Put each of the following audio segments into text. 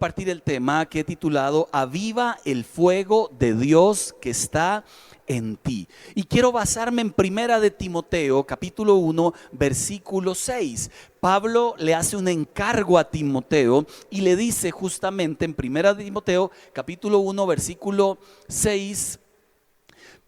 compartir el tema que he titulado Aviva el fuego de Dios que está en ti. Y quiero basarme en Primera de Timoteo, capítulo 1, versículo 6. Pablo le hace un encargo a Timoteo y le dice justamente en Primera de Timoteo, capítulo 1, versículo 6: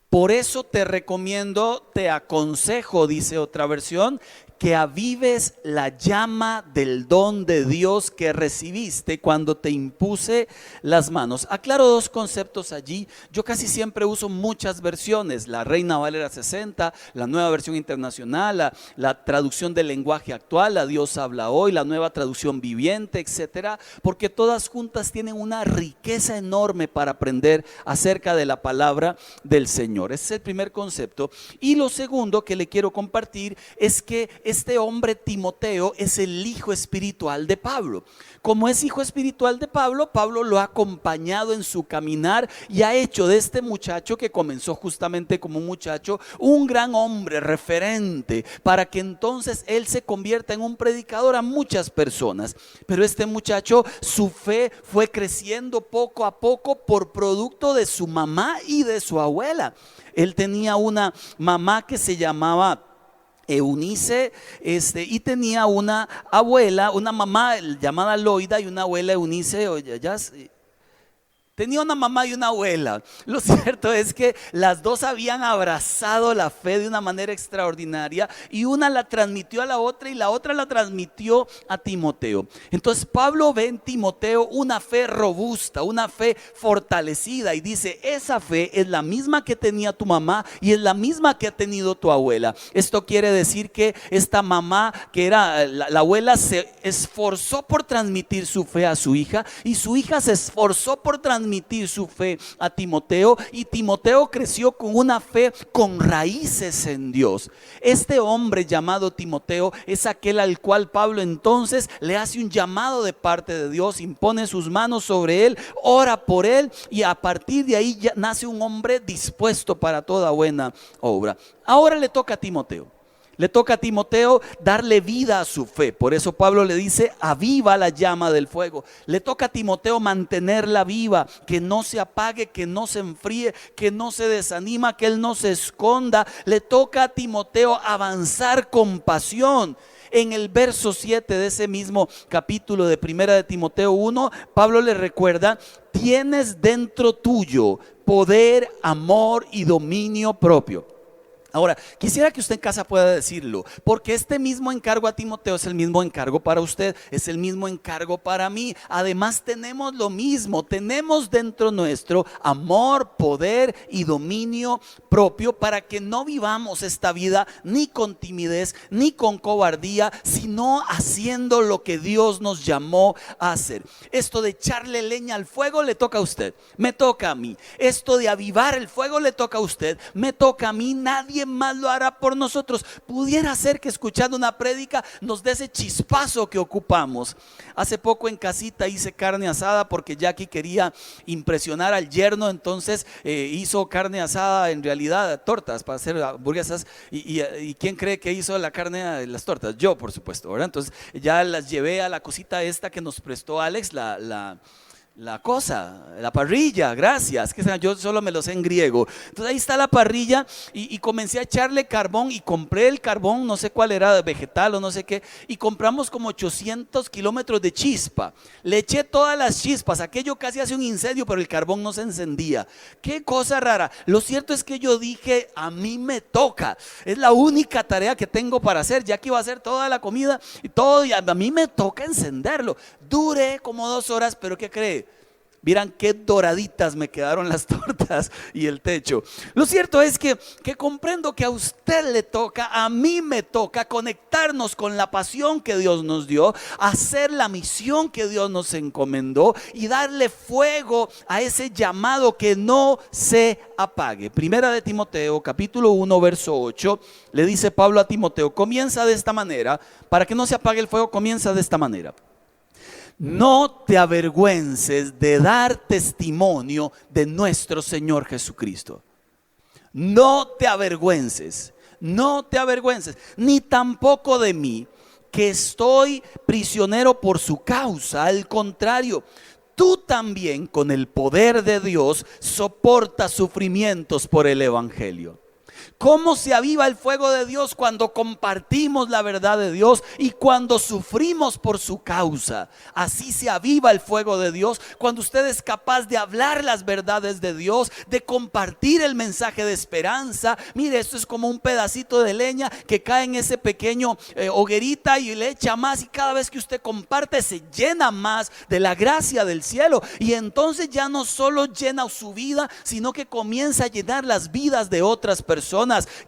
por eso te recomiendo, te aconsejo, dice otra versión, que avives la llama del don de Dios que recibiste cuando te impuse las manos. Aclaro dos conceptos allí. Yo casi siempre uso muchas versiones: la Reina Valera 60, la Nueva Versión Internacional, la traducción del lenguaje actual, la Dios habla hoy, la Nueva Traducción Viviente, etcétera, porque todas juntas tienen una riqueza enorme para aprender acerca de la palabra del Señor. Ese es el primer concepto. Y lo segundo que le quiero compartir es que este hombre Timoteo es el hijo espiritual de Pablo. Como es hijo espiritual de Pablo, Pablo lo ha acompañado en su caminar y ha hecho de este muchacho, que comenzó justamente como un muchacho, un gran hombre referente, para que entonces él se convierta en un predicador a muchas personas. Pero este muchacho, su fe fue creciendo poco a poco por producto de su mamá y de su abuela. Él tenía una mamá que se llamaba Eunice, y tenía una abuela, una mamá llamada Loida y una abuela Eunice. Tenía una mamá y una abuela. Lo cierto es que las dos habían abrazado la fe de una manera extraordinaria, y una la transmitió a la otra y la otra la transmitió a Timoteo. Entonces Pablo ve en Timoteo una fe robusta, una fe fortalecida, y dice: esa fe es la misma que tenía tu mamá y es la misma que ha tenido tu abuela. Esto quiere decir que esta mamá, que era la abuela, se esforzó por transmitir su fe a su hija, y su hija se esforzó por transmitir su fe a Timoteo, y Timoteo creció con una fe con raíces en Dios. Este hombre llamado Timoteo es aquel al cual Pablo entonces le hace un llamado de parte de Dios, impone sus manos sobre él, ora por él, y a partir de ahí ya nace un hombre dispuesto para toda buena obra. Ahora le toca a Timoteo. Le toca a Timoteo darle vida a su fe. Por eso Pablo le dice: aviva la llama del fuego. Le toca a Timoteo mantenerla viva, que no se apague, que no se enfríe, que no se desanima, que él no se esconda. Le toca a Timoteo avanzar con pasión. En el verso 7 de ese mismo capítulo de Primera de Timoteo 1, Pablo le recuerda: tienes dentro tuyo poder, amor y dominio propio. Ahora, quisiera que usted en casa pueda decirlo, porque este mismo encargo a Timoteo es el mismo encargo para usted, es el mismo encargo para mí. Además tenemos lo mismo, tenemos dentro nuestro amor, poder y dominio propio, para que no vivamos esta vida ni con timidez ni con cobardía, sino haciendo lo que Dios nos llamó a hacer. Esto de echarle leña al fuego le toca a usted, me toca a mí. Esto de avivar el fuego le toca a usted, me toca a mí. Nadie más lo hará por nosotros. Pudiera ser que escuchando una prédica nos dé ese chispazo que ocupamos. Hace poco en casita hice carne asada porque Jackie quería impresionar al yerno, entonces hizo carne asada, en realidad tortas para hacer hamburguesas. ¿Y quién cree que hizo la carne de las tortas? Yo, por supuesto, ¿verdad? Entonces ya las llevé a la cosita esta que nos prestó Alex, la parrilla, gracias, que yo solo me lo sé en griego. Entonces ahí está la parrilla, y comencé a echarle carbón, y compré el carbón, no sé cuál era, vegetal o no sé qué, y compramos como 800 kilómetros de chispa. Le eché todas las chispas, aquello casi hace un incendio, pero el carbón no se encendía. Qué cosa rara. Lo cierto es que yo dije: a mí me toca, es la única tarea que tengo para hacer, ya que iba a hacer toda la comida y todo, y a mí me toca encenderlo. Duré como 2 horas, pero ¿qué cree? Vieran qué doraditas me quedaron las tortas y el techo. Lo cierto es que comprendo que a usted le toca, a mí me toca conectarnos con la pasión que Dios nos dio, hacer la misión que Dios nos encomendó y darle fuego a ese llamado que no se apague. Primera de Timoteo, capítulo 1, verso 8, le dice Pablo a Timoteo: comienza de esta manera, para que no se apague el fuego, comienza de esta manera. No te avergüences de dar testimonio de nuestro Señor Jesucristo. No te avergüences, no te avergüences, ni tampoco de mí, que estoy prisionero por su causa. Al contrario, tú también con el poder de Dios soportas sufrimientos por el evangelio. ¿Cómo se aviva el fuego de Dios? Cuando compartimos la verdad de Dios y cuando sufrimos por su causa. Así se aviva el fuego de Dios cuando usted es capaz de hablar las verdades de Dios, de compartir el mensaje de esperanza. Mire, esto es como un pedacito de leña que cae en ese pequeño hoguerita y le echa más, y cada vez que usted comparte se llena más de la gracia del cielo, y entonces ya no solo llena su vida, sino que comienza a llenar las vidas de otras personas.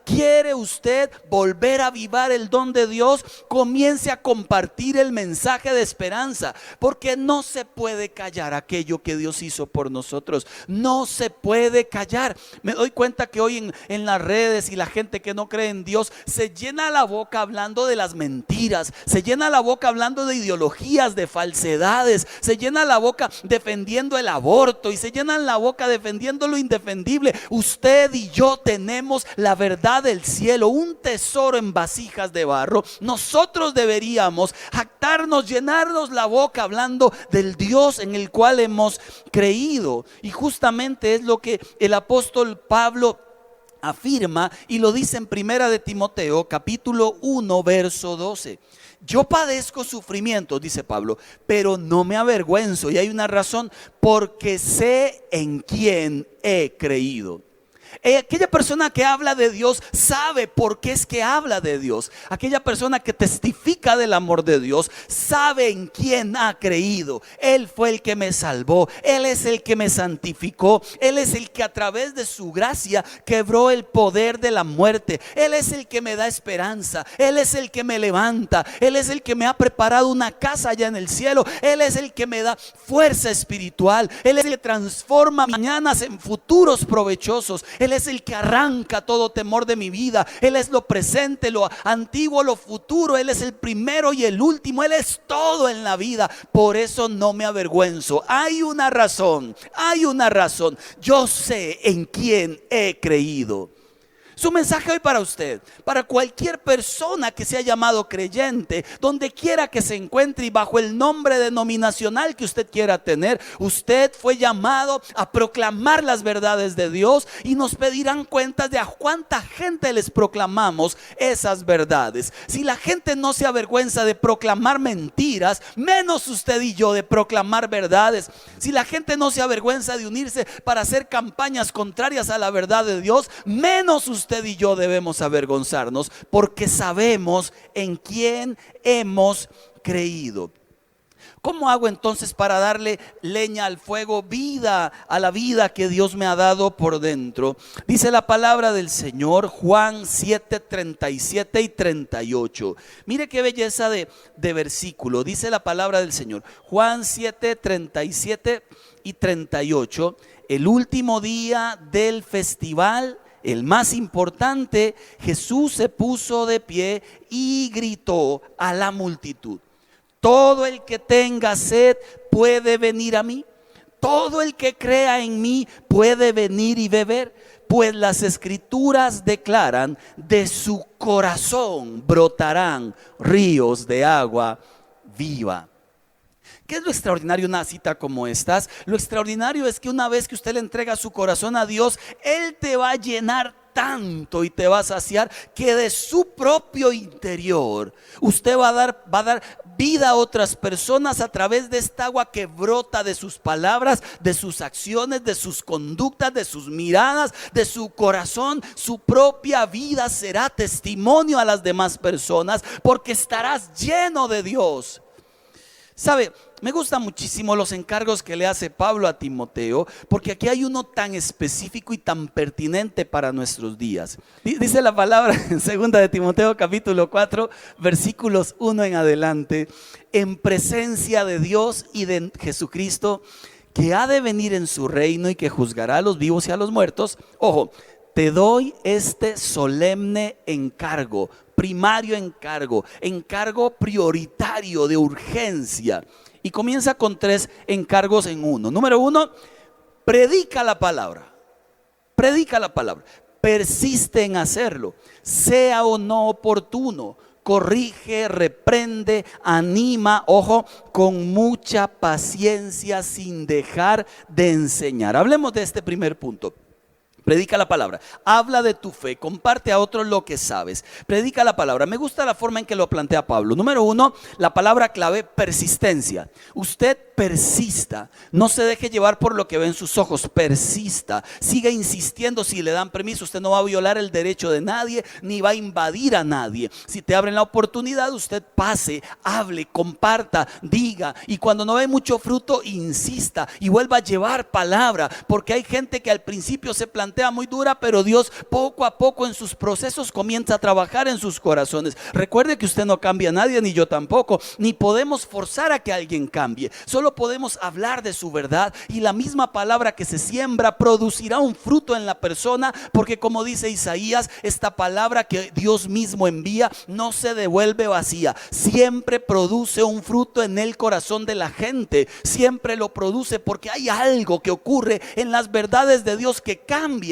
¿Quiere usted volver a avivar el don de Dios? Comience a compartir el mensaje de esperanza, porque no se puede callar aquello que Dios hizo por nosotros. No se puede callar. Me doy cuenta que hoy en las redes y la gente que no cree en Dios se llena la boca hablando de las mentiras, se llena la boca hablando de ideologías, de falsedades, se llena la boca defendiendo el aborto y se llena la boca defendiendo lo indefendible. Usted y yo tenemos la verdad del cielo, un tesoro en vasijas de barro. Nosotros deberíamos jactarnos, llenarnos la boca hablando del Dios en el cual hemos creído. Y justamente es lo que el apóstol Pablo afirma y lo dice en Primera de Timoteo capítulo 1 verso 12. Yo padezco sufrimientos, dice Pablo, pero no me avergüenzo, y hay una razón: porque sé en quién he creído. Aquella persona que habla de Dios sabe por qué es que habla de Dios. Aquella persona que testifica del amor de Dios sabe en quién ha creído. Él fue el que me salvó, Él es el que me santificó, Él es el que a través de su gracia quebró el poder de la muerte. Él es el que me da esperanza, Él es el que me levanta, Él es el que me ha preparado una casa allá en el cielo, Él es el que me da fuerza espiritual, Él es el que transforma mañanas en futuros provechosos. Él es el que arranca todo temor de mi vida. Él es lo presente, lo antiguo, lo futuro. Él es el primero y el último. Él es todo en la vida. Por eso no me avergüenzo. Hay una razón, hay una razón. Yo sé en quién he creído. Su mensaje hoy para usted, para cualquier persona que sea llamado creyente, donde quiera que se encuentre y bajo el nombre denominacional que usted quiera tener, usted fue llamado a proclamar las verdades de Dios, y nos pedirán cuentas de a cuánta gente les proclamamos esas verdades. Si la gente no se avergüenza de proclamar mentiras, menos usted y yo de proclamar verdades. Si la gente no se avergüenza de unirse para hacer campañas contrarias a la verdad de Dios, menos usted y yo debemos avergonzarnos, porque sabemos en quién hemos creído. ¿Cómo hago entonces para darle leña al fuego, vida a la vida que Dios me ha dado por dentro? Dice la palabra del Señor, Juan 7, 37 y 38. Mire qué belleza de versículo. Dice la palabra del Señor, Juan 7, 37 y 38. El último día del festival, el más importante, Jesús se puso de pie y gritó a la multitud: todo el que tenga sed puede venir a mí, todo el que crea en mí puede venir y beber, pues las escrituras declaran: de su corazón brotarán ríos de agua viva. ¿Qué es lo extraordinario en una cita como estas? Lo extraordinario es que una vez que usted le entrega su corazón a Dios, Él te va a llenar tanto y te va a saciar, que de su propio interior usted va a dar vida a otras personas a través de esta agua que brota de sus palabras, de sus acciones, de sus conductas, de sus miradas, de su corazón. Su propia vida será testimonio a las demás personas, porque estarás lleno de Dios. ¿Sabe? Me gustan muchísimo los encargos que le hace Pablo a Timoteo, porque aquí hay uno tan específico y tan pertinente para nuestros días. Dice la palabra en 2 de Timoteo capítulo 4 versículos 1 en adelante: en presencia de Dios y de Jesucristo, que ha de venir en su reino y que juzgará a los vivos y a los muertos. Ojo, te doy este solemne encargo, primario encargo, encargo prioritario de urgencia. Y comienza con 3 encargos en uno. Número 1, predica la palabra. Predica la palabra. Persiste en hacerlo, sea o no oportuno. corrige, reprende, anima, ojo, con mucha paciencia sin dejar de enseñar. Hablemos de este primer punto. Predica la palabra, habla de tu fe, comparte a otros lo que sabes, predica la palabra. Me gusta la forma en que lo plantea Pablo. Número uno, la palabra clave, persistencia. Usted persista, no se deje llevar por lo que ve en sus ojos, persista, siga insistiendo. Si le dan permiso, usted no va a violar el derecho de nadie, ni va a invadir a nadie. Si te abren la oportunidad, usted pase, hable, comparta, diga, y cuando no ve mucho fruto, insista y vuelva a llevar palabra, porque hay gente que al principio se plantea muy dura, pero Dios poco a poco en sus procesos comienza a trabajar en sus corazones. Recuerde que usted no cambia a nadie, ni yo tampoco, ni podemos forzar a que alguien cambie. Solo podemos hablar de su verdad, y la misma palabra que se siembra producirá un fruto en la persona, porque como dice Isaías, esta palabra que Dios mismo envía no se devuelve vacía, siempre produce un fruto en el corazón de la gente, siempre lo produce, porque hay algo que ocurre en las verdades de Dios que cambian.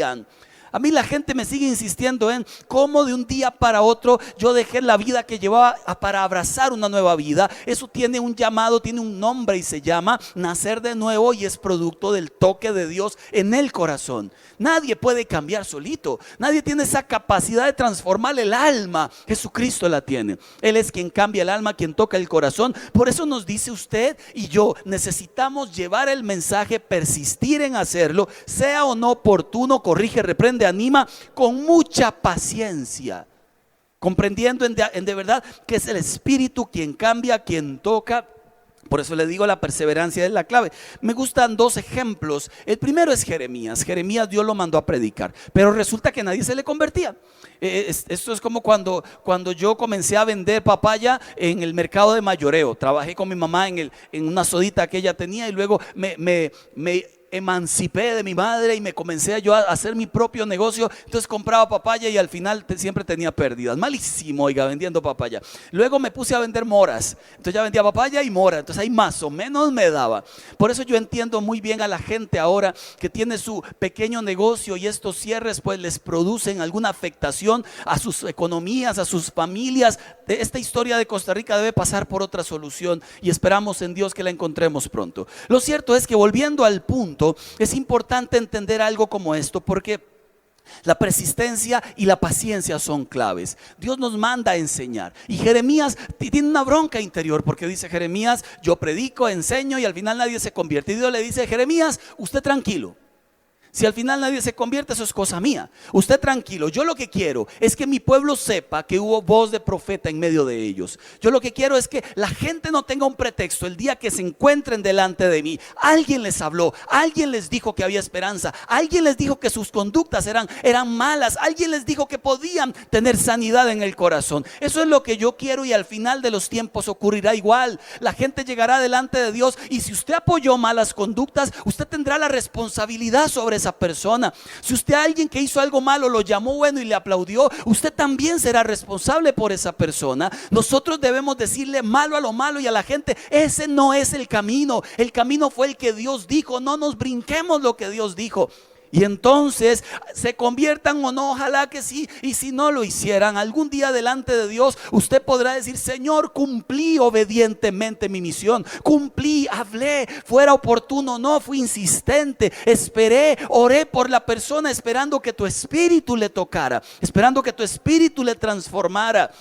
A mí la gente me sigue insistiendo en cómo de un día para otro yo dejé la vida que llevaba para abrazar una nueva vida. Eso tiene un llamado, tiene un nombre y se llama nacer de nuevo, y es producto del toque de Dios en el corazón. Nadie puede cambiar solito, nadie tiene esa capacidad de transformar el alma. Jesucristo la tiene. Él es quien cambia el alma, quien toca el corazón. Por eso nos dice usted y yo, necesitamos llevar el mensaje, persistir en hacerlo, sea o no oportuno, corrige, reprende, anima, con mucha paciencia, comprendiendo en de verdad que es el Espíritu quien cambia, quien toca. Por eso le digo, la perseverancia es la clave. Me gustan dos ejemplos. El primero es Jeremías. Jeremías Dios lo mandó a predicar, pero resulta que nadie se le convertía. Esto es como cuando yo comencé a vender papaya en el mercado de mayoreo. Trabajé con mi mamá en una sodita que ella tenía, y luego me emancipé de mi madre y me comencé yo a hacer mi propio negocio. Entonces compraba papaya y al final siempre tenía pérdidas. Malísimo, oiga, vendiendo papaya. Luego me puse a vender moras. Entonces ya vendía papaya y mora. Entonces ahí más o menos me daba. Por eso yo entiendo muy bien a la gente ahora que tiene su pequeño negocio, y estos cierres pues les producen alguna afectación a sus economías, a sus familias. Esta historia de Costa Rica debe pasar por otra solución, y esperamos en Dios que la encontremos pronto. Lo cierto es que, volviendo al punto, es importante entender algo como esto, porque la persistencia y la paciencia son claves. Dios nos manda a enseñar, y Jeremías tiene una bronca interior, porque dice Jeremías: yo predico, enseño, y al final nadie se convierte. Y Dios le dice: Jeremías, usted tranquilo. Si al final nadie se convierte, eso es cosa mía. Usted tranquilo, yo lo que quiero es que mi pueblo sepa que hubo voz de profeta en medio de ellos. Yo lo que quiero es que la gente no tenga un pretexto el día que se encuentren delante de mí. Alguien les habló, alguien les dijo que había esperanza, alguien les dijo que sus conductas eran malas, alguien les dijo que podían tener sanidad en el corazón. Eso es lo que yo quiero, y al final de los tiempos ocurrirá igual. La gente llegará delante de Dios, y si usted apoyó malas conductas, usted tendrá la responsabilidad sobre esa persona. Si usted a alguien que hizo algo malo lo llamó bueno y le aplaudió, usted también será responsable por esa persona. Nosotros debemos decirle malo a lo malo y a la gente: ese no es el camino. El camino fue el que Dios dijo. No nos brinquemos lo que Dios dijo. Y entonces se conviertan o no, ojalá que sí. Y si no lo hicieran, algún día delante de Dios usted podrá decir: Señor, cumplí obedientemente mi misión, cumplí, hablé, fuera oportuno, no, fui insistente, esperé, oré por la persona, esperando que tu espíritu le tocara, esperando que tu espíritu le transformara.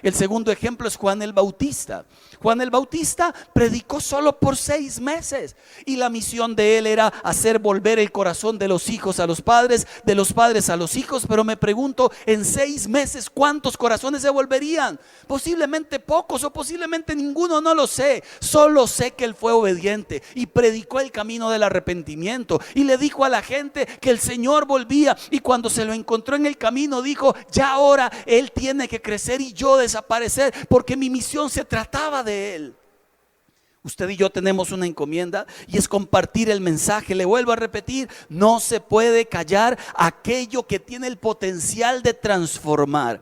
El segundo ejemplo es Juan el Bautista. Juan el Bautista predicó solo por 6 meses, y la misión de él era hacer volver el corazón de los hijos a los padres, de los padres a los hijos. Pero me pregunto, en 6 meses, ¿cuántos corazones se volverían? Posiblemente pocos, o posiblemente ninguno, no lo sé. Solo sé que él fue obediente y predicó el camino del arrepentimiento, y le dijo a la gente que el Señor volvía, y cuando se lo encontró en el camino dijo: ya ahora él tiene que crecer y yo desaparecer, porque mi misión se trataba de él. Usted y yo tenemos una encomienda, y es compartir el mensaje. Le vuelvo a repetir: no se puede callar aquello que tiene el potencial de transformar.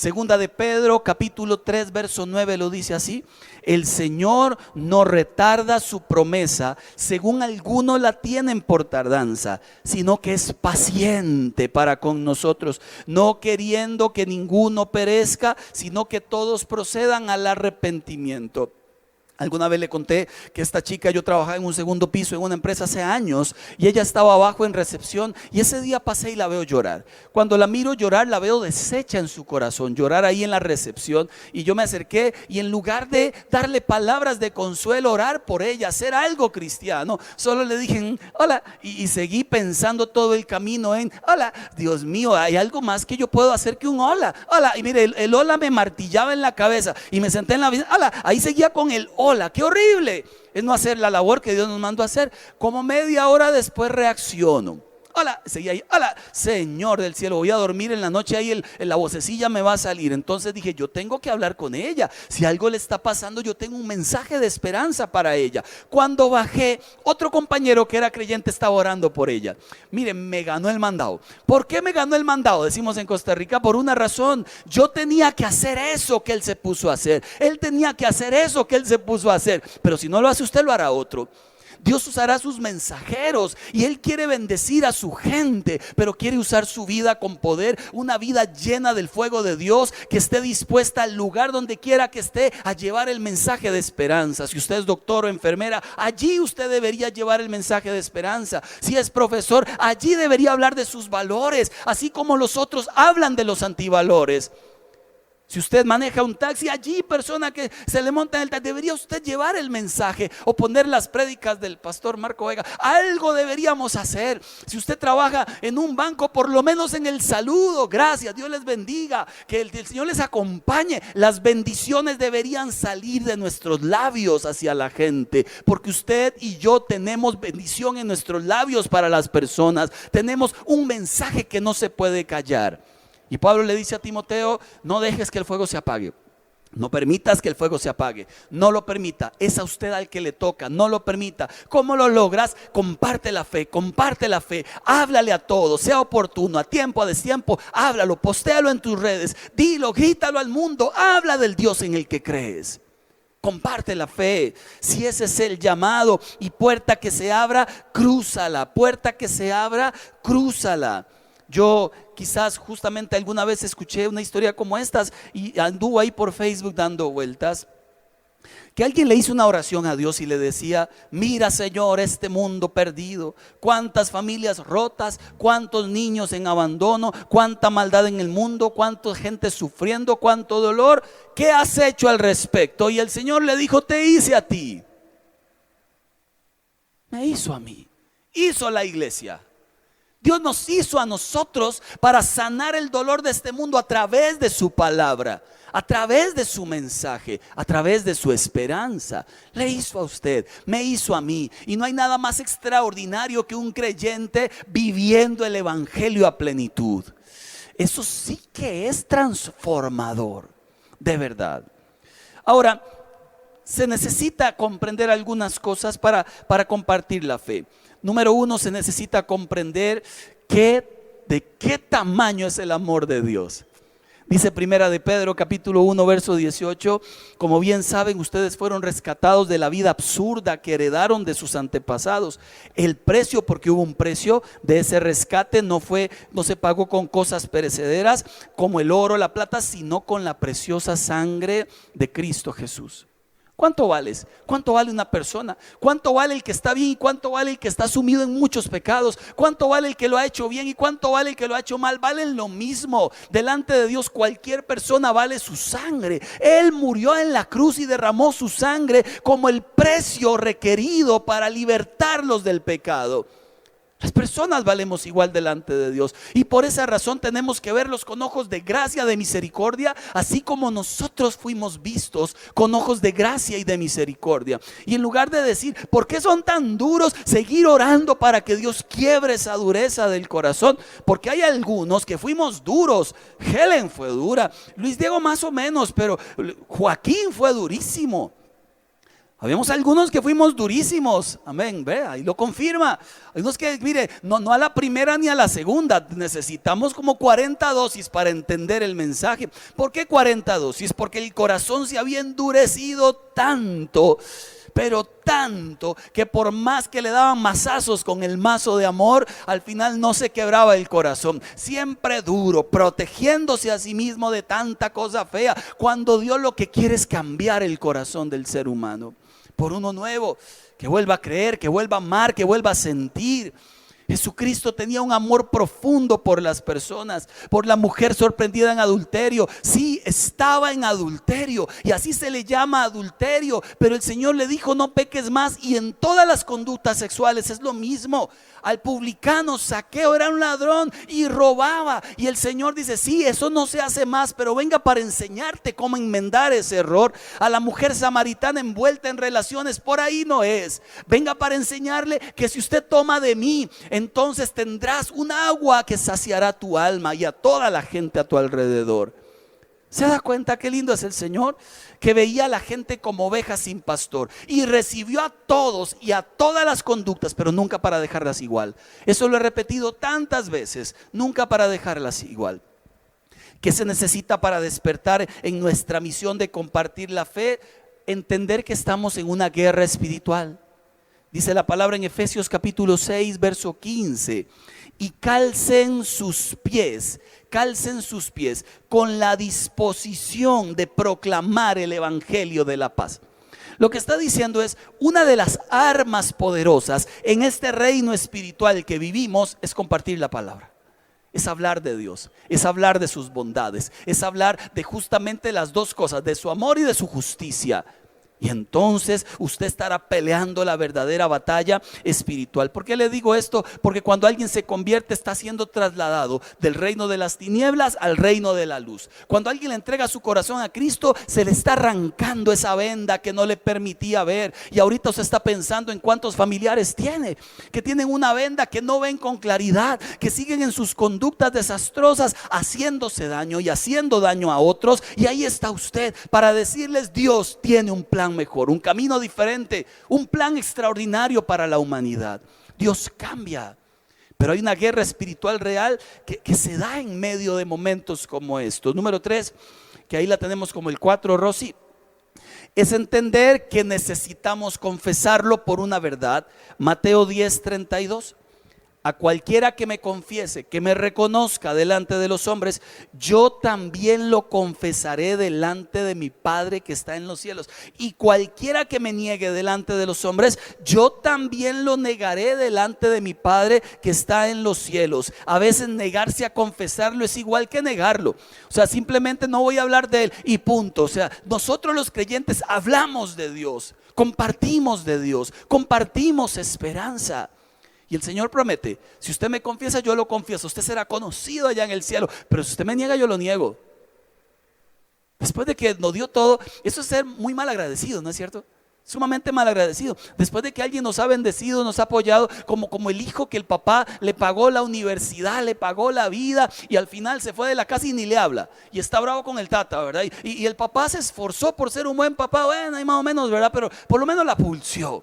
Segunda de Pedro, capítulo 3, verso 9 lo dice así: el Señor no retarda su promesa, según algunos la tienen por tardanza, sino que es paciente para con nosotros, no queriendo que ninguno perezca, sino que todos procedan al arrepentimiento. Alguna vez le conté que esta chica, yo trabajaba en un segundo piso en una empresa hace años, y ella estaba abajo en recepción, y ese día pasé y la veo llorar. Cuando la miro llorar, la veo deshecha en su corazón, llorar ahí en la recepción, y yo me acerqué y en lugar de darle palabras de consuelo, orar por ella, hacer algo cristiano, solo le dije hola, y seguí pensando todo el camino en hola. Dios mío, hay algo más que yo puedo hacer que un hola, hola. Y mire, el hola me martillaba en la cabeza, y me senté en la hola, ahí seguía con el hola. Qué horrible es no hacer la labor que Dios nos mandó a hacer. Como media hora después reacciono. Hola, seguía ahí. Hola, Señor del cielo, voy a dormir en la noche, ahí la vocecilla me va a salir. Entonces dije, yo tengo que hablar con ella. Si algo le está pasando, yo tengo un mensaje de esperanza para ella. Cuando bajé, otro compañero que era creyente estaba orando por ella. Miren, me ganó el mandado. ¿Por qué me ganó el mandado? Decimos en Costa Rica, por una razón. Yo tenía que hacer eso que él se puso a hacer. Él tenía que hacer eso que él se puso a hacer. Pero si no lo hace usted, lo hará otro. Dios usará sus mensajeros y Él quiere bendecir a su gente, pero quiere usar su vida con poder, una vida llena del fuego de Dios, que esté dispuesta al lugar donde quiera que esté a llevar el mensaje de esperanza. Si usted es doctor o enfermera, allí usted debería llevar el mensaje de esperanza. Si es profesor, allí debería hablar de sus valores, así como los otros hablan de los antivalores. Si usted maneja un taxi, allí persona que se le monta en el taxi, debería usted llevar el mensaje o poner las prédicas del pastor Marco Vega. Algo deberíamos hacer. Si usted trabaja en un banco, por lo menos en el saludo, gracias, Dios les bendiga, que el Señor les acompañe. Las bendiciones deberían salir de nuestros labios hacia la gente, porque usted y yo tenemos bendición en nuestros labios para las personas. Tenemos un mensaje que no se puede callar. Y Pablo le dice a Timoteo, no dejes que el fuego se apague. No permitas que el fuego se apague. No lo permita. Es a usted al que le toca. No lo permita. ¿Cómo lo logras? Comparte la fe. Comparte la fe. Háblale a todos. Sea oportuno, a tiempo, a destiempo. Háblalo. Postéalo en tus redes. Dilo, grítalo al mundo. Habla del Dios en el que crees. Comparte la fe. Si ese es el llamado, y puerta que se abra, crúzala. Puerta que se abra, crúzala. Yo quizás justamente alguna vez escuché una historia como estas y anduvo ahí por Facebook dando vueltas, que alguien le hizo una oración a Dios y le decía, mira Señor, este mundo perdido, cuántas familias rotas, cuántos niños en abandono, cuánta maldad en el mundo, cuánta gente sufriendo, cuánto dolor, ¿qué has hecho al respecto? Y el Señor le dijo, te hice a ti. Me hizo a mí, hizo a la iglesia. Dios nos hizo a nosotros para sanar el dolor de este mundo a través de su palabra, a través de su mensaje, a través de su esperanza. Le hizo a usted, me hizo a mí. Y no hay nada más extraordinario que un creyente viviendo el evangelio a plenitud. Eso sí que es transformador, de verdad. Ahora, se necesita comprender algunas cosas para compartir la fe. Número uno, se necesita comprender de qué tamaño es el amor de Dios. Dice Primera de Pedro capítulo 1 verso 18, como bien saben, ustedes fueron rescatados de la vida absurda que heredaron de sus antepasados. El precio, porque hubo un precio de ese rescate, no se pagó con cosas perecederas como el oro, la plata, sino con la preciosa sangre de Cristo Jesús. ¿Cuánto vales? ¿Cuánto vale una persona? ¿Cuánto vale el que está bien y cuánto vale el que está sumido en muchos pecados? ¿Cuánto vale el que lo ha hecho bien y cuánto vale el que lo ha hecho mal? Valen lo mismo. Delante de Dios cualquier persona vale su sangre. Él murió en la cruz y derramó su sangre como el precio requerido para libertarlos del pecado. Las personas valemos igual delante de Dios, y por esa razón tenemos que verlos con ojos de gracia, de misericordia, así como nosotros fuimos vistos con ojos de gracia y de misericordia. Y en lugar de decir, ¿por qué son tan duros?, seguir orando para que Dios quiebre esa dureza del corazón, porque hay algunos que fuimos duros. Helen fue dura, Luis Diego más o menos, pero Joaquín fue durísimo. Habíamos algunos que fuimos durísimos, amén, ve, ahí lo confirma. Hay unos que, mire, no a la primera ni a la segunda, necesitamos como 40 dosis para entender el mensaje. ¿Por qué 40 dosis? Porque el corazón se había endurecido tanto, pero tanto, que por más que le daban mazazos con el mazo de amor, al final no se quebraba el corazón. Siempre duro, protegiéndose a sí mismo de tanta cosa fea, cuando Dios lo que quiere es cambiar el corazón del ser humano por uno nuevo, que vuelva a creer, que vuelva a amar, que vuelva a sentir. Jesucristo tenía un amor profundo por las personas, por la mujer sorprendida en adulterio. Sí, estaba en adulterio y así se le llama adulterio, pero el Señor le dijo: no peques más. Y en todas las conductas sexuales es lo mismo. Al publicano Zaqueo era un ladrón y robaba, y el Señor dice: sí, eso no se hace más, pero venga para enseñarte cómo enmendar ese error. A la mujer samaritana envuelta en relaciones, por ahí no es. Venga para enseñarle que si usted toma de mí, entonces tendrás un agua que saciará tu alma y a toda la gente a tu alrededor. ¿Se da cuenta qué lindo es el Señor? Que veía a la gente como ovejas sin pastor y recibió a todos y a todas las conductas, pero nunca para dejarlas igual. Eso lo he repetido tantas veces, nunca para dejarlas igual. ¿Qué se necesita para despertar en nuestra misión de compartir la fe? Entender que estamos en una guerra espiritual. Dice la palabra en Efesios capítulo 6, verso 15: y calcen sus pies con la disposición de proclamar el evangelio de la paz. Lo que está diciendo es: una de las armas poderosas en este reino espiritual que vivimos es compartir la palabra. Es hablar de Dios, es hablar de sus bondades, es hablar de justamente las dos cosas, de su amor y de su justicia. Y entonces usted estará peleando la verdadera batalla espiritual. ¿Por qué le digo esto? Porque cuando alguien se convierte, está siendo trasladado del reino de las tinieblas al reino de la luz. Cuando alguien le entrega su corazón a Cristo, se le está arrancando esa venda que no le permitía ver. Y ahorita usted está pensando en cuántos familiares tiene, que tienen una venda, que no ven con claridad, que siguen en sus conductas desastrosas, haciéndose daño y haciendo daño a otros. Y ahí está usted para decirles: Dios tiene un plan mejor, un camino diferente, un plan extraordinario para la humanidad. Dios cambia, pero hay una guerra espiritual real que se da en medio de momentos como estos. Número 3, que ahí la tenemos como el 4, Rosy, es entender que necesitamos confesarlo por una verdad. Mateo 10:32: a cualquiera que me confiese, que me reconozca delante de los hombres, yo también lo confesaré delante de mi Padre que está en los cielos. Y cualquiera que me niegue delante de los hombres, yo también lo negaré delante de mi Padre que está en los cielos. A veces negarse a confesarlo es igual que negarlo. O sea, simplemente no voy a hablar de él y punto. O sea, nosotros los creyentes hablamos de Dios, compartimos de Dios, compartimos esperanza. Y el Señor promete: si usted me confiesa, yo lo confieso, usted será conocido allá en el cielo. Pero si usted me niega, yo lo niego. Después de que nos dio todo, eso es ser muy mal agradecido, ¿no es cierto? Sumamente mal agradecido. Después de que alguien nos ha bendecido, nos ha apoyado, como el hijo que el papá le pagó la universidad, le pagó la vida, y al final se fue de la casa y ni le habla, y está bravo con el tata, ¿verdad? Y el papá se esforzó por ser un buen papá, bueno, ahí más o menos, ¿verdad? Pero por lo menos la pulsió.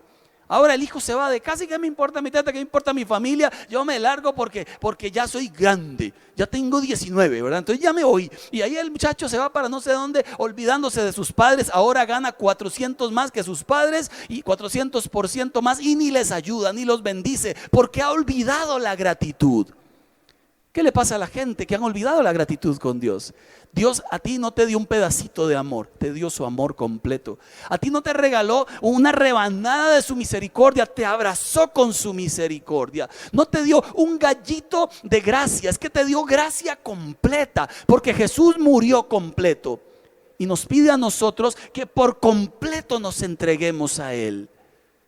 Ahora el hijo se va de casa y ¿qué me importa mi tata? ¿Qué me importa mi familia? Yo me largo porque ya soy grande, ya tengo 19, ¿verdad? Entonces ya me voy. Y ahí el muchacho se va para no sé dónde, olvidándose de sus padres. Ahora gana 400 más que sus padres y 400% más, y ni les ayuda, ni los bendice, porque ha olvidado la gratitud. ¿Qué le pasa a la gente que han olvidado la gratitud con Dios? Dios a ti no te dio un pedacito de amor, te dio su amor completo. A ti no te regaló una rebanada de su misericordia, te abrazó con su misericordia. No te dio un gallito de gracia, es que te dio gracia completa, porque Jesús murió completo y nos pide a nosotros que por completo nos entreguemos a Él.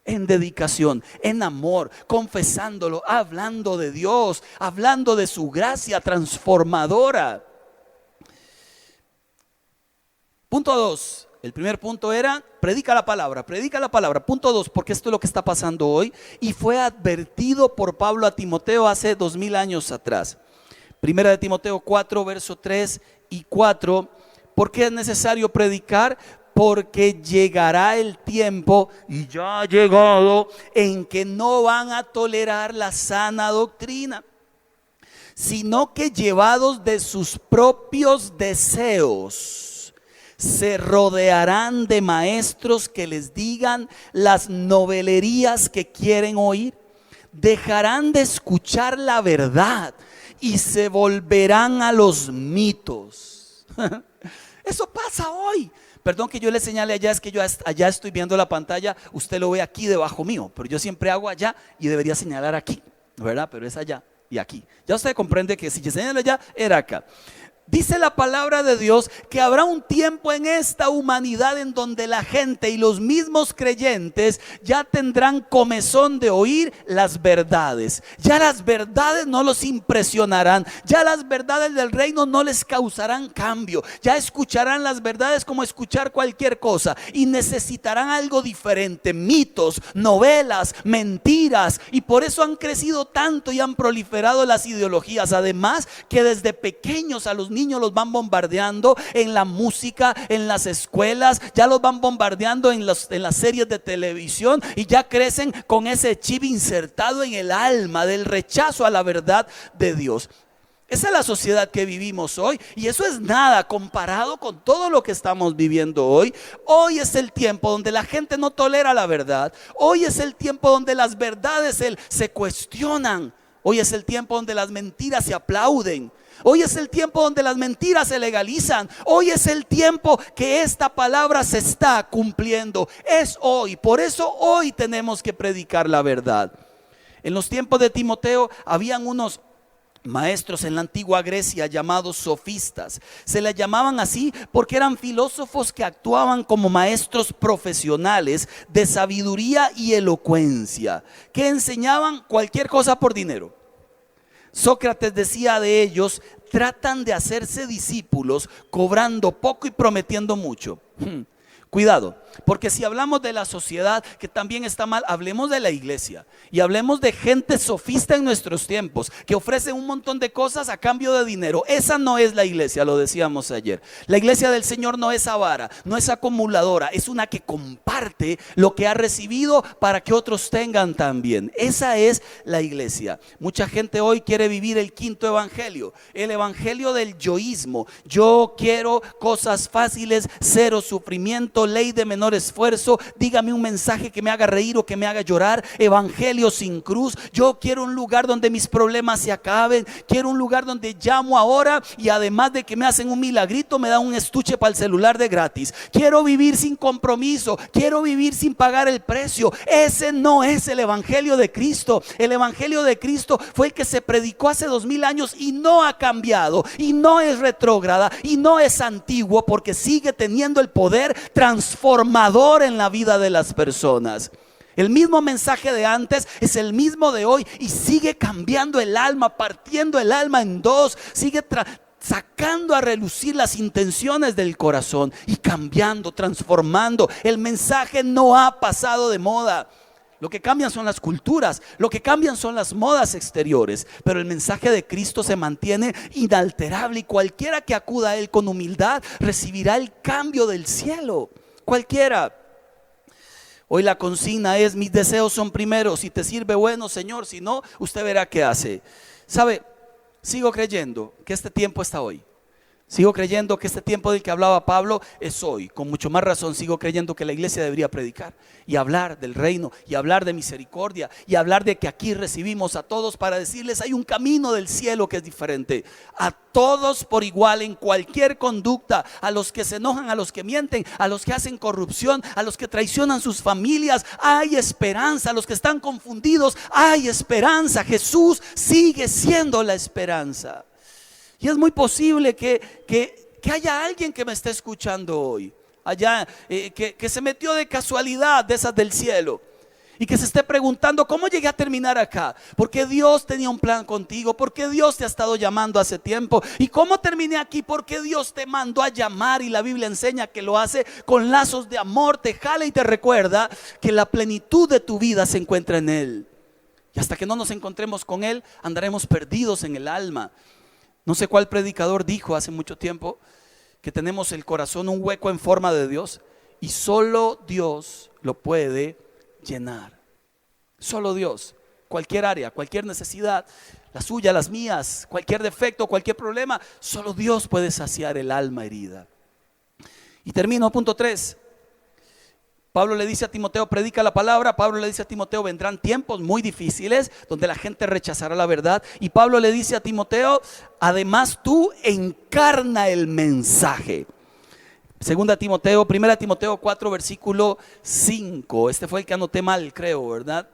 En dedicación, en amor, confesándolo, hablando de Dios, hablando de su gracia transformadora. Punto 2. El primer punto era: predica la palabra, predica la palabra. Punto 2, porque esto es lo que está pasando hoy y fue advertido por Pablo a Timoteo hace 2000 años atrás. Primera de Timoteo 4, verso 3 y 4. ¿Por qué es necesario predicar? porque llegará el tiempo, y ya ha llegado, en que no van a tolerar la sana doctrina, sino que llevados de sus propios deseos, se rodearán de maestros que les digan las novelerías que quieren oír. Dejarán de escuchar la verdad y se volverán a los mitos. Eso pasa hoy. Perdón que yo le señale allá, es que yo allá estoy viendo la pantalla, usted lo ve aquí debajo mío, pero yo siempre hago allá y debería señalar aquí, ¿verdad? Pero es allá y aquí. Ya usted comprende que si yo señalo allá, era acá. Dice la palabra de Dios que habrá un tiempo en esta humanidad en donde la gente y los mismos creyentes ya tendrán comezón de oír las verdades. Ya las verdades no los impresionarán. Ya las verdades del reino no les causarán cambio. Ya escucharán las verdades como escuchar cualquier cosa y necesitarán algo diferente. Mitos, novelas, mentiras, y por eso han crecido tanto y han proliferado las ideologías. Además que desde pequeños a los niños los van bombardeando en la música, en las escuelas, ya los van bombardeando en las series de televisión, y ya crecen con ese chip insertado en el alma del rechazo a la verdad de Dios. Esa es la sociedad que vivimos hoy, y eso es nada comparado con todo lo que estamos viviendo hoy. Hoy es el tiempo donde la gente no tolera la verdad. Hoy es el tiempo donde las verdades se cuestionan. Hoy es el tiempo donde las mentiras se aplauden. Hoy es el tiempo donde las mentiras se legalizan. Hoy es el tiempo que esta palabra se está cumpliendo. Es hoy. Por eso hoy tenemos que predicar la verdad. En los tiempos de Timoteo habían unos maestros en la antigua Grecia llamados sofistas. Se les llamaban así porque eran filósofos que actuaban como maestros profesionales de sabiduría y elocuencia, que enseñaban cualquier cosa por dinero. Sócrates decía de ellos: tratan de hacerse discípulos cobrando poco y prometiendo mucho. Cuidado, porque si hablamos de la sociedad, que también está mal, hablemos de la iglesia y hablemos de gente sofista en nuestros tiempos que ofrecen un montón de cosas a cambio de dinero. Esa no es la iglesia, lo decíamos ayer. La iglesia del Señor no es avara, no es acumuladora, es una que comparte lo que ha recibido para que otros tengan también. Esa es la iglesia. Mucha gente hoy quiere vivir el quinto evangelio, el evangelio del yoísmo. Yo quiero cosas fáciles, cero sufrimiento, ley de menor esfuerzo, dígame un mensaje que me haga reír o que me haga llorar, evangelio sin cruz. Yo quiero un lugar donde mis problemas se acaben, quiero un lugar donde llamo ahora y además de que me hacen un milagrito me dan un estuche para el celular de gratis. Quiero vivir sin compromiso, quiero vivir sin pagar el precio. Ese no es el evangelio de Cristo. El evangelio de Cristo fue el que se predicó hace 2000 años y no ha cambiado, y no es retrógrada, y no es antiguo, porque sigue teniendo el poder transformador en la vida de las personas. El mismo mensaje de antes es el mismo de hoy y sigue cambiando el alma, partiendo el alma en dos, sigue sacando a relucir las intenciones del corazón y cambiando, transformando. El mensaje no ha pasado de moda. Lo que cambian son las culturas, lo que cambian son las modas exteriores, pero el mensaje de Cristo se mantiene inalterable, y cualquiera que acuda a Él con humildad recibirá el cambio del cielo. Cualquiera. Hoy la consigna es: mis deseos son primero. Si te sirve, bueno, Señor; si no, usted verá qué hace. ¿Sabe? Sigo creyendo que este tiempo está hoy. Sigo creyendo que este tiempo del que hablaba Pablo es hoy. Con mucho más razón sigo creyendo que la iglesia debería predicar y hablar del reino y hablar de misericordia y hablar de que aquí recibimos a todos para decirles: hay un camino del cielo que es diferente. A todos por igual, en cualquier conducta, a los que se enojan, a los que mienten, a los que hacen corrupción, a los que traicionan sus familias, hay esperanza. A los que están confundidos, hay esperanza. Jesús sigue siendo la esperanza. Y es muy posible que haya alguien que me esté escuchando hoy, allá, que se metió de casualidad de esas del cielo, y que se esté preguntando: ¿cómo llegué a terminar acá? Porque Dios tenía un plan contigo, porque Dios te ha estado llamando hace tiempo. ¿Y cómo terminé aquí? Porque Dios te mandó a llamar, y la Biblia enseña que lo hace con lazos de amor. Te jala y te recuerda que la plenitud de tu vida se encuentra en Él. Y hasta que no nos encontremos con Él, andaremos perdidos en el alma. No sé cuál predicador dijo hace mucho tiempo que tenemos el corazón un hueco en forma de Dios y solo Dios lo puede llenar. Solo Dios. Cualquier área, cualquier necesidad, la suya, las mías, cualquier defecto, cualquier problema, solo Dios puede saciar el alma herida. Y termino, punto 3. Pablo le dice a Timoteo, predica la palabra. Pablo le dice a Timoteo, vendrán tiempos muy difíciles donde la gente rechazará la verdad. Y Pablo le dice a Timoteo, además tú encarna el mensaje. Segunda Timoteo, primera Timoteo 4, versículo 5. Este fue el que anoté mal, creo, ¿verdad?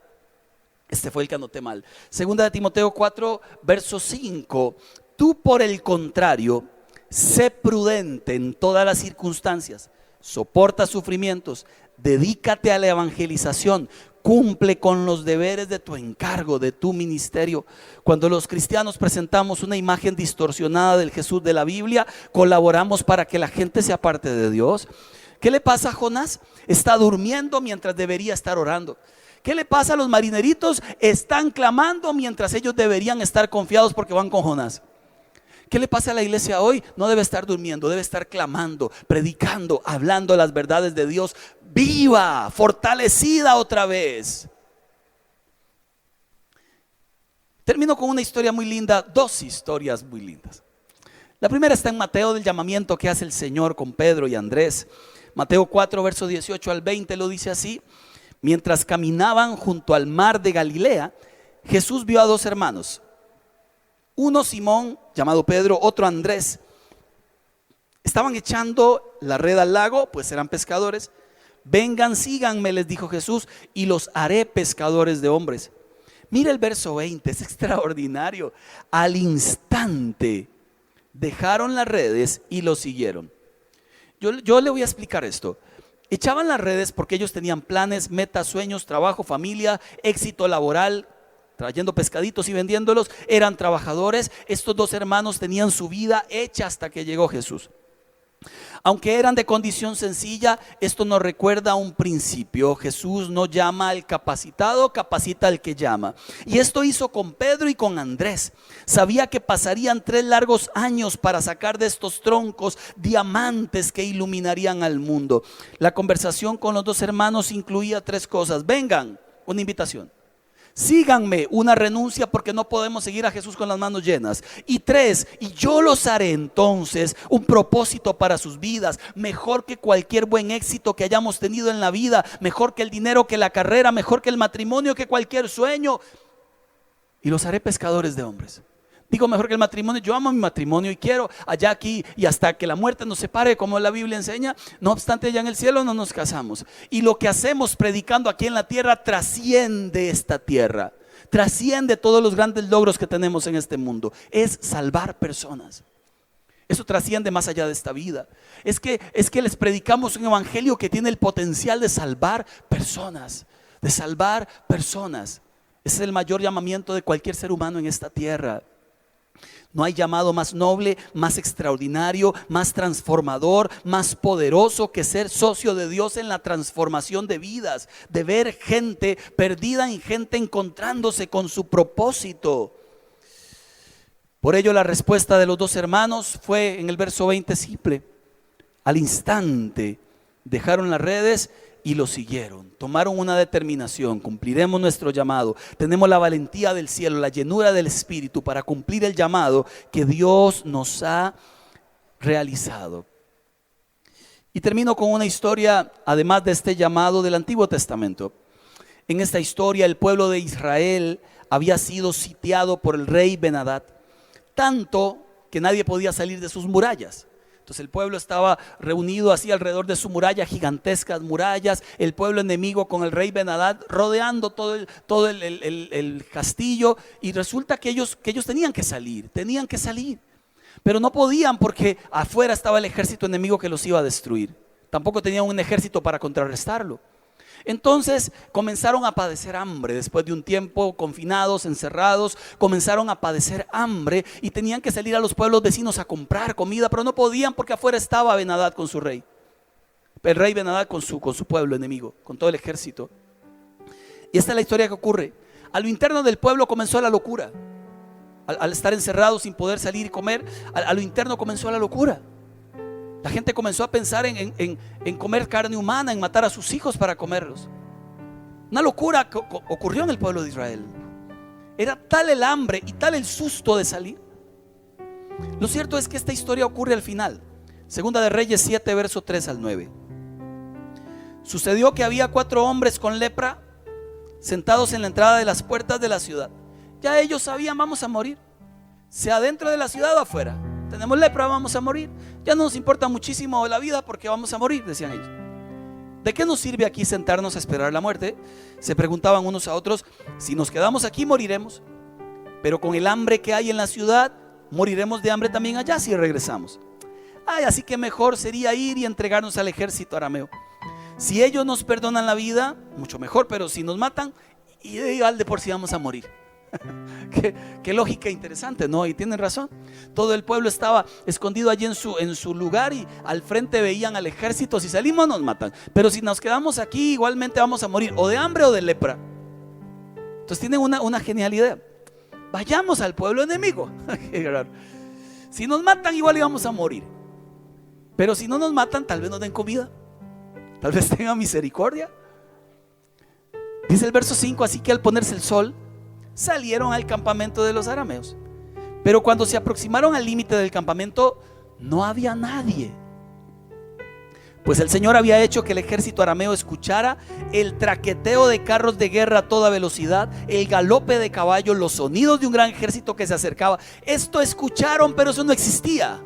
Este fue el que anoté mal. Segunda de Timoteo 4, verso 5. Tú, por el contrario, sé prudente en todas las circunstancias, soporta sufrimientos, dedícate a la evangelización, cumple con los deberes de tu encargo, de tu ministerio. Cuando los cristianos presentamos una imagen distorsionada del Jesús de la Biblia, colaboramos para que la gente se aparte de Dios. ¿Qué le pasa a Jonás? Está durmiendo mientras debería estar orando. ¿Qué le pasa a los marineritos? Están clamando mientras ellos deberían estar confiados porque van con Jonás. ¿Qué le pasa a la iglesia hoy? No debe estar durmiendo, debe estar clamando, predicando, hablando las verdades de Dios, viva, fortalecida otra vez. Termino con una historia muy linda, dos historias muy lindas. La primera está en Mateo, del llamamiento que hace el Señor con Pedro y Andrés. Mateo 4, verso 18 al 20 lo dice así: mientras caminaban junto al mar de Galilea, Jesús vio a dos hermanos, uno Simón, llamado Pedro, otro Andrés. Estaban echando la red al lago, pues eran pescadores. Vengan, síganme, les dijo Jesús, y los haré pescadores de hombres. Mira el verso 20, es extraordinario. Al instante dejaron las redes y lo siguieron. Yo le voy a explicar esto. Echaban las redes porque ellos tenían planes, metas, sueños, trabajo, familia, éxito laboral, trayendo pescaditos y vendiéndolos. Eran trabajadores. Estos dos hermanos tenían su vida hecha hasta que llegó Jesús. Aunque eran de condición sencilla, esto nos recuerda a un principio. Jesús no llama al capacitado, capacita al que llama. Y esto hizo con Pedro y con Andrés. Sabía que pasarían 3 largos años para sacar de estos troncos diamantes que iluminarían al mundo. La conversación con los dos hermanos incluía 3 cosas. Vengan, una invitación. Síganme, una renuncia, porque no podemos seguir a Jesús con las manos llenas. Y 3, y yo los haré entonces un propósito para sus vidas, mejor que cualquier buen éxito que hayamos tenido en la vida, mejor que el dinero, que la carrera, mejor que el matrimonio, que cualquier sueño. Y los haré pescadores de hombres. Digo mejor que el matrimonio. Yo amo mi matrimonio y quiero allá, aquí y hasta que la muerte nos separe, como la Biblia enseña. No obstante, allá en el cielo no nos casamos. Y lo que hacemos predicando aquí en la tierra trasciende esta tierra, trasciende todos los grandes logros que tenemos en este mundo. Es salvar personas. Eso trasciende más allá de esta vida. Es que les predicamos un evangelio que tiene el potencial de salvar personas, de salvar personas. Ese es el mayor llamamiento de cualquier ser humano en esta tierra. No hay llamado más noble, más extraordinario, más transformador, más poderoso que ser socio de Dios en la transformación de vidas, de ver gente perdida en gente encontrándose con su propósito. Por ello la respuesta de los dos hermanos fue en el verso 20 simple. Al instante dejaron las redes y lo siguieron. Tomaron una determinación: cumpliremos nuestro llamado. Tenemos la valentía del cielo, la llenura del Espíritu para cumplir el llamado que Dios nos ha realizado. Y termino con una historia, además de este llamado, del Antiguo Testamento. En esta historia el pueblo de Israel había sido sitiado por el rey Ben-Hadad, tanto que nadie podía salir de sus murallas. Entonces el pueblo estaba reunido así alrededor de su muralla, gigantescas murallas, el pueblo enemigo con el rey Ben-Hadad rodeando todo el castillo. Y resulta que ellos tenían que salir, pero no podían porque afuera estaba el ejército enemigo que los iba a destruir. Tampoco tenían un ejército para contrarrestarlo. Entonces comenzaron a padecer hambre. Después de un tiempo confinados, encerrados, comenzaron a padecer hambre y tenían que salir a los pueblos vecinos a comprar comida, pero no podían porque afuera estaba Ben-Hadad con su rey. El rey Ben-Hadad con su pueblo enemigo, con todo el ejército. Y esta es la historia que ocurre. A lo interno del pueblo comenzó la locura. Al estar encerrados sin poder salir y comer, a lo interno comenzó la locura. La gente comenzó a pensar en comer carne humana, en matar a sus hijos para comerlos. Una locura ocurrió en el pueblo de Israel. Era tal el hambre y tal el susto de salir. Lo cierto es que esta historia ocurre al final. Segunda de Reyes 7, verso 3 al 9. Sucedió que había 4 hombres con lepra sentados en la entrada de las puertas de la ciudad. Ya ellos sabían: vamos a morir, sea dentro de la ciudad o afuera. Tenemos lepra, vamos a morir. Ya no nos importa muchísimo la vida porque vamos a morir, decían ellos. ¿De qué nos sirve aquí sentarnos a esperar la muerte?, se preguntaban unos a otros. Si nos quedamos aquí moriremos, pero con el hambre que hay en la ciudad, moriremos de hambre también allá si regresamos. Así que mejor sería ir y entregarnos al ejército arameo. Si ellos nos perdonan la vida, mucho mejor, pero si nos matan, igual de por sí vamos a morir. Qué lógica interesante, ¿no? Y tienen razón. Todo el pueblo estaba escondido allí en su lugar, y al frente veían al ejército. Si salimos nos matan, pero si nos quedamos aquí igualmente vamos a morir, o de hambre o de lepra. Entonces tienen una genial idea: vayamos al pueblo enemigo. Si nos matan igual íbamos a morir, pero si no nos matan tal vez nos den comida, tal vez tengan misericordia. Dice el verso 5: así que al ponerse el sol salieron al campamento de los arameos, pero cuando se aproximaron al límite del campamento no había nadie, pues el Señor había hecho que el ejército arameo escuchara el traqueteo de carros de guerra a toda velocidad, el galope de caballos, los sonidos de un gran ejército que se acercaba. Esto escucharon, pero eso no existía.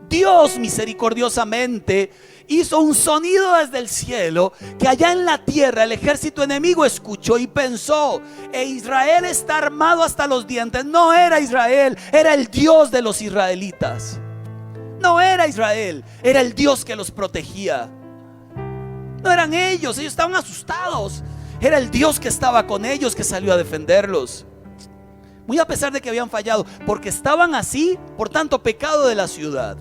Dios misericordiosamente hizo un sonido desde el cielo que allá en la tierra el ejército enemigo escuchó y pensó: Israel está armado hasta los dientes. No era Israel, era el Dios de los israelitas. No era Israel, era el Dios que los protegía. No eran ellos estaban asustados. Era el Dios que estaba con ellos, que salió a defenderlos. Muy a pesar de que habían fallado, porque estaban así por tanto pecado de la ciudad.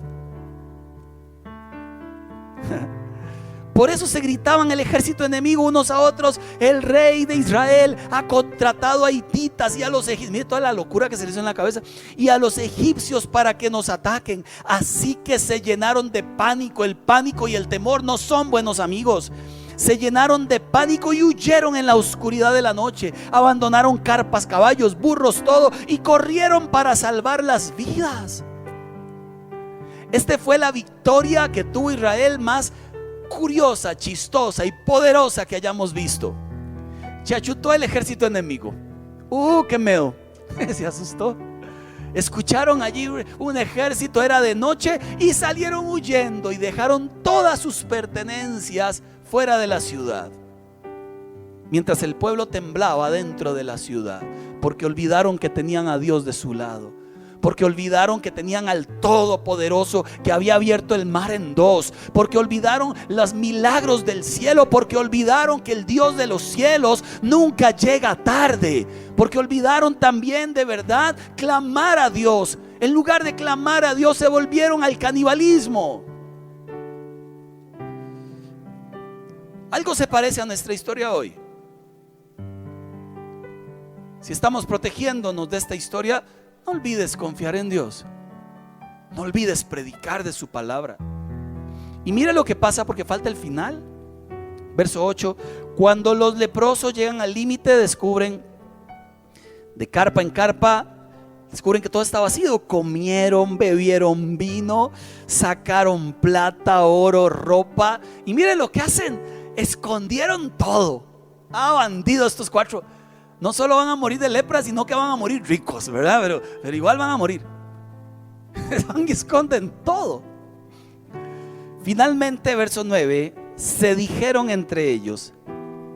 Por eso se gritaban el ejército enemigo unos a otros: el rey de Israel ha contratado a hititas y a los egipcios. Mire toda la locura que se les hizo en la cabeza. Y a los egipcios para que nos ataquen. Así que se llenaron de pánico. El pánico y el temor no son buenos amigos. Se llenaron de pánico y huyeron en la oscuridad de la noche. Abandonaron carpas, caballos, burros, todo, y corrieron para salvar las vidas. Esta fue la victoria que tuvo Israel más curiosa, chistosa y poderosa que hayamos visto. Se achutó el ejército enemigo. ¡Qué miedo! Se asustó. Escucharon allí un ejército, era de noche, y salieron huyendo y dejaron todas sus pertenencias fuera de la ciudad. Mientras el pueblo temblaba dentro de la ciudad, porque olvidaron que tenían a Dios de su lado, porque olvidaron que tenían al Todopoderoso que había abierto el mar en dos, porque olvidaron los milagros del cielo, porque olvidaron que el Dios de los cielos nunca llega tarde, porque olvidaron también de verdad clamar a Dios. En lugar de clamar a Dios se volvieron al canibalismo. Algo se parece a nuestra historia hoy. Si estamos protegiéndonos de esta historia, no olvides confiar en Dios. No olvides predicar de su palabra. Y mira lo que pasa, porque falta el final. Verso 8: cuando los leprosos llegan al límite, descubren de carpa en carpa, descubren que todo está vacío. Comieron, bebieron vino, sacaron plata, oro, ropa. Y miren lo que hacen: escondieron todo. Bandidos estos 4. No solo van a morir de lepra, sino que van a morir ricos, ¿verdad? Pero igual van a morir. Van y esconden todo. Finalmente, verso 9: se dijeron entre ellos: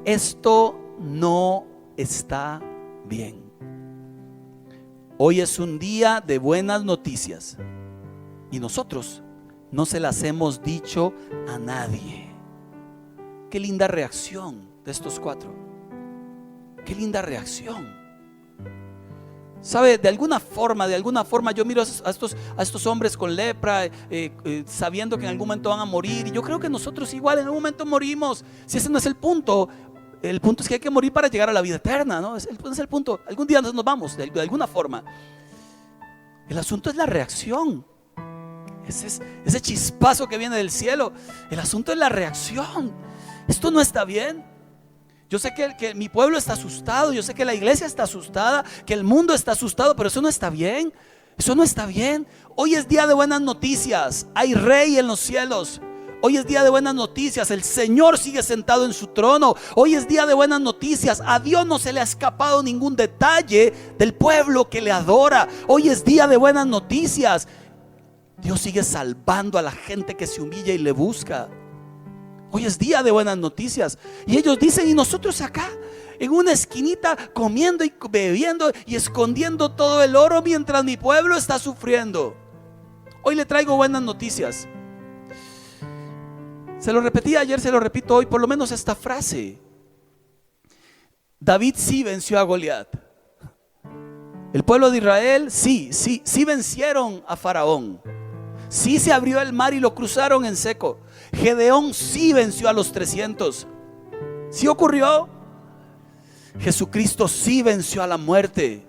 esto no está bien. Hoy es un día de buenas noticias y nosotros no se las hemos dicho a nadie. Qué linda reacción de estos 4. Qué linda reacción. ¿Sabe? De alguna forma yo miro a estos hombres con lepra, sabiendo que en algún momento van a morir. Y yo creo que nosotros igual en algún momento morimos. Si ese no es el punto. El punto es que hay que morir para llegar a la vida eterna, ¿no? Ese es el punto. Algún día nos vamos de alguna forma. El asunto es la reacción. ese chispazo que viene del cielo. El asunto es la reacción. Esto no está bien. Yo sé que mi pueblo está asustado, yo sé que la iglesia está asustada, que el mundo está asustado, pero eso no está bien. Eso no está bien. Hoy es día de buenas noticias. Hay rey en los cielos. Hoy es día de buenas noticias. El Señor sigue sentado en su trono. Hoy es día de buenas noticias. A Dios no se le ha escapado ningún detalle del pueblo que le adora. Hoy es día de buenas noticias. Dios sigue salvando a la gente que se humilla y le busca. Hoy es día de buenas noticias. Y ellos dicen, y nosotros acá en una esquinita comiendo y bebiendo y escondiendo todo el oro mientras mi pueblo está sufriendo. Hoy le traigo buenas noticias. Se lo repetí ayer, se lo repito hoy, por lo menos esta frase. David sí venció a Goliat. El pueblo de Israel sí vencieron a Faraón. Sí se abrió el mar y lo cruzaron en seco. Gedeón sí venció a los 300. Sí ocurrió. Jesucristo sí venció a la muerte.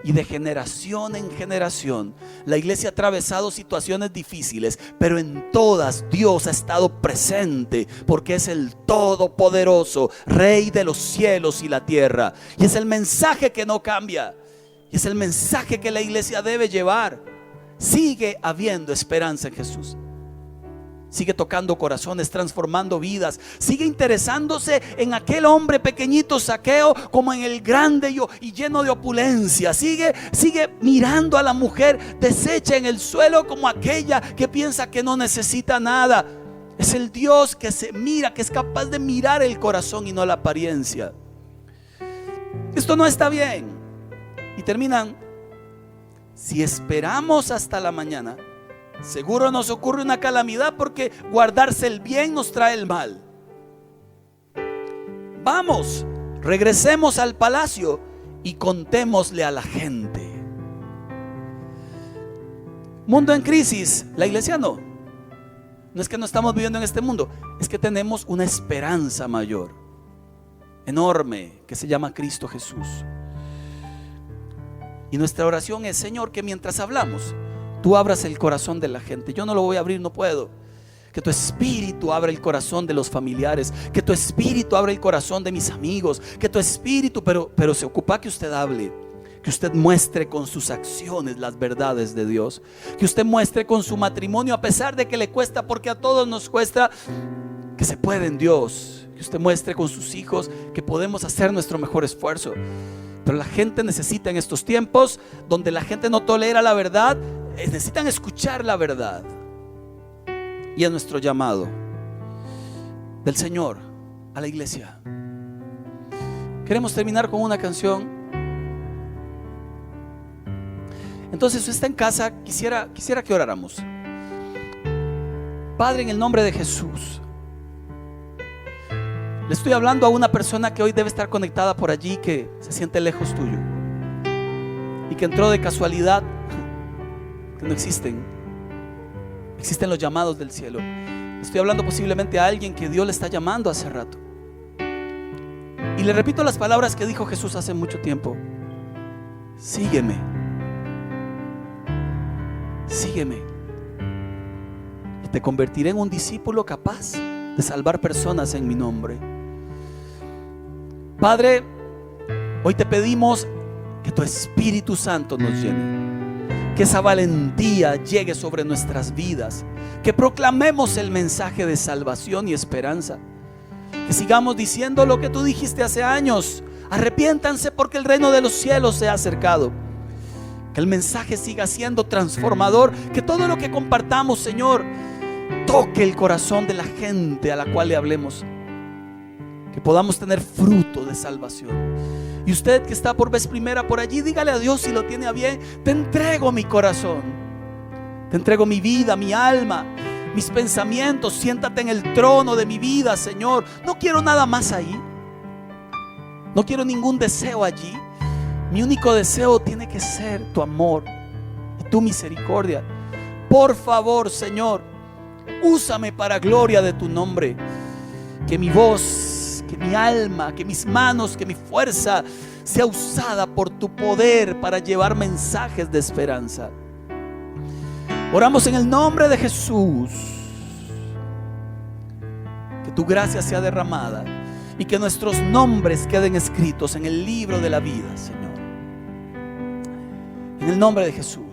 Y de generación en generación la iglesia ha atravesado situaciones difíciles, pero en todas Dios ha estado presente, porque es el Todopoderoso, Rey de los cielos y la tierra. Y es el mensaje que no cambia. Y es el mensaje que la iglesia debe llevar. Sigue habiendo esperanza en Jesús. Sigue tocando corazones, transformando vidas. Sigue interesándose en aquel hombre pequeñito Zaqueo como en el grande y lleno de opulencia. Sigue mirando a la mujer deshecha en el suelo como aquella que piensa que no necesita nada. Es el Dios que se mira, que es capaz de mirar el corazón y no la apariencia. Esto no está bien. Y terminan: si esperamos hasta la mañana, seguro nos ocurre una calamidad, porque guardarse el bien nos trae el mal. Vamos, regresemos al palacio y contémosle a la gente. Mundo en crisis, la iglesia no. No es que no estamos viviendo en este mundo, es que tenemos una esperanza mayor, enorme, que se llama Cristo Jesús. Y nuestra oración es: Señor, que mientras hablamos, tú abras el corazón de la gente. Yo no lo voy a abrir, no puedo. Que tu espíritu abra el corazón de los familiares, que tu espíritu abra el corazón de mis amigos, que tu espíritu, pero se ocupa que usted hable, que usted muestre con sus acciones las verdades de Dios, que usted muestre con su matrimonio, a pesar de que le cuesta, porque a todos nos cuesta, que se puede en Dios. Que usted muestre con sus hijos que podemos hacer nuestro mejor esfuerzo. Pero la gente necesita, en estos tiempos donde la gente no tolera la verdad, necesitan escuchar la verdad. Y es nuestro llamado del Señor a la iglesia. Queremos terminar con una canción. Entonces, si está en casa, quisiera que oráramos. Padre, en el nombre de Jesús, le estoy hablando a una persona que hoy debe estar conectada por allí, que se siente lejos tuyo y que entró de casualidad, que no existen los llamados del cielo. Estoy hablando posiblemente a alguien que Dios le está llamando hace rato. Y le repito las palabras que dijo Jesús hace mucho tiempo: sígueme, sígueme, y te convertiré en un discípulo capaz de salvar personas en mi nombre. Padre, hoy te pedimos que tu Espíritu Santo nos llene, que esa valentía llegue sobre nuestras vidas, que proclamemos el mensaje de salvación y esperanza, que sigamos diciendo lo que tú dijiste hace años: arrepiéntanse porque el reino de los cielos se ha acercado. Que el mensaje siga siendo transformador, que todo lo que compartamos, Señor, toque el corazón de la gente a la cual le hablemos, que podamos tener fruto de salvación. Y usted que está por vez primera por allí, dígale a Dios, si lo tiene a bien: te entrego mi corazón, te entrego mi vida, mi alma, mis pensamientos. Siéntate en el trono de mi vida, Señor. No quiero nada más ahí, no quiero ningún deseo allí. Mi único deseo tiene que ser tu amor y tu misericordia. Por favor, Señor, úsame para gloria de tu nombre. Que mi voz, que mi alma, que mis manos, que mi fuerza sea usada por tu poder para llevar mensajes de esperanza. Oramos en el nombre de Jesús, que tu gracia sea derramada y que nuestros nombres queden escritos en el libro de la vida, Señor. En el nombre de Jesús.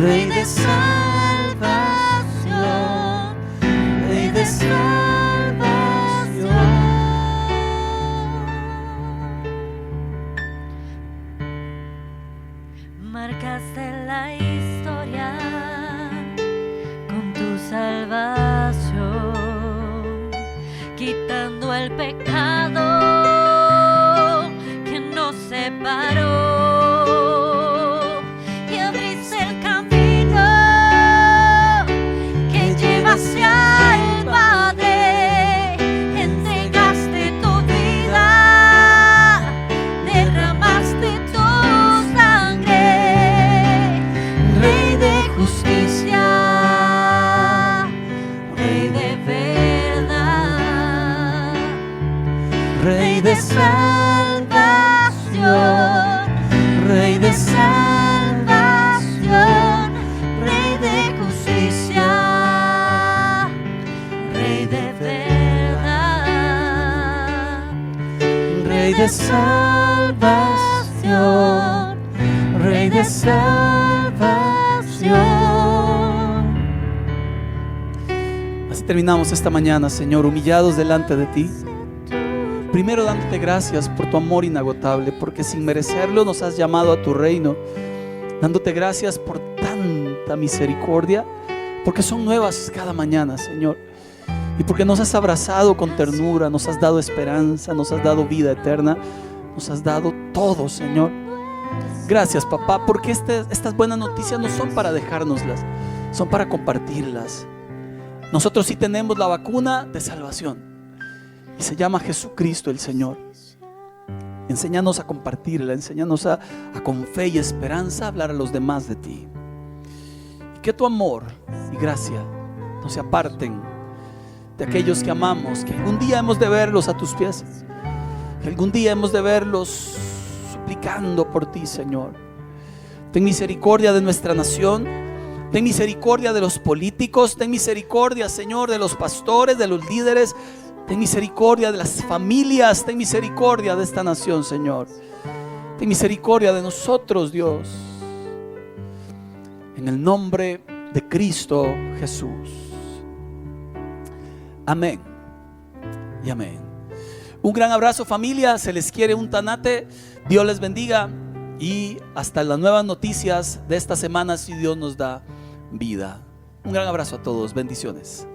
Rey de salvación, Rey de salvación. Marcaste la historia con tu salvación, quitando el pecado que nos separó. Hacia el Padre, entregaste tu vida, derramaste tu sangre. Rey de justicia, Rey de verdad, Rey de salvación, Rey de salvación, Rey de justicia. Rey de salvación, Rey de salvación. Así terminamos esta mañana, Señor, humillados delante de ti. Primero dándote gracias por tu amor inagotable, porque sin merecerlo nos has llamado a tu reino. Dándote gracias por tanta misericordia, porque son nuevas cada mañana, Señor. Y porque nos has abrazado con ternura, nos has dado esperanza, nos has dado vida eterna, nos has dado todo, Señor. Gracias, papá, porque estas buenas noticias no son para dejárnoslas, son para compartirlas. Nosotros sí tenemos la vacuna de salvación y se llama Jesucristo el Señor. Enséñanos a compartirla, enséñanos a con fe y esperanza hablar a los demás de ti. Y que tu amor y gracia no se aparten de aquellos que amamos, que algún día hemos de verlos a tus pies, que algún día hemos de verlos suplicando por ti, Señor. Ten misericordia de nuestra nación, ten misericordia de los políticos, ten misericordia, Señor, de los pastores, de los líderes, ten misericordia de las familias, ten misericordia de esta nación, Señor. Ten misericordia de nosotros, Dios, en el nombre de Cristo Jesús. Amén y amén. Un gran abrazo, familia, se les quiere un tanate. Dios les bendiga y hasta las nuevas noticias de esta semana, si Dios nos da vida. Un gran abrazo a todos, bendiciones.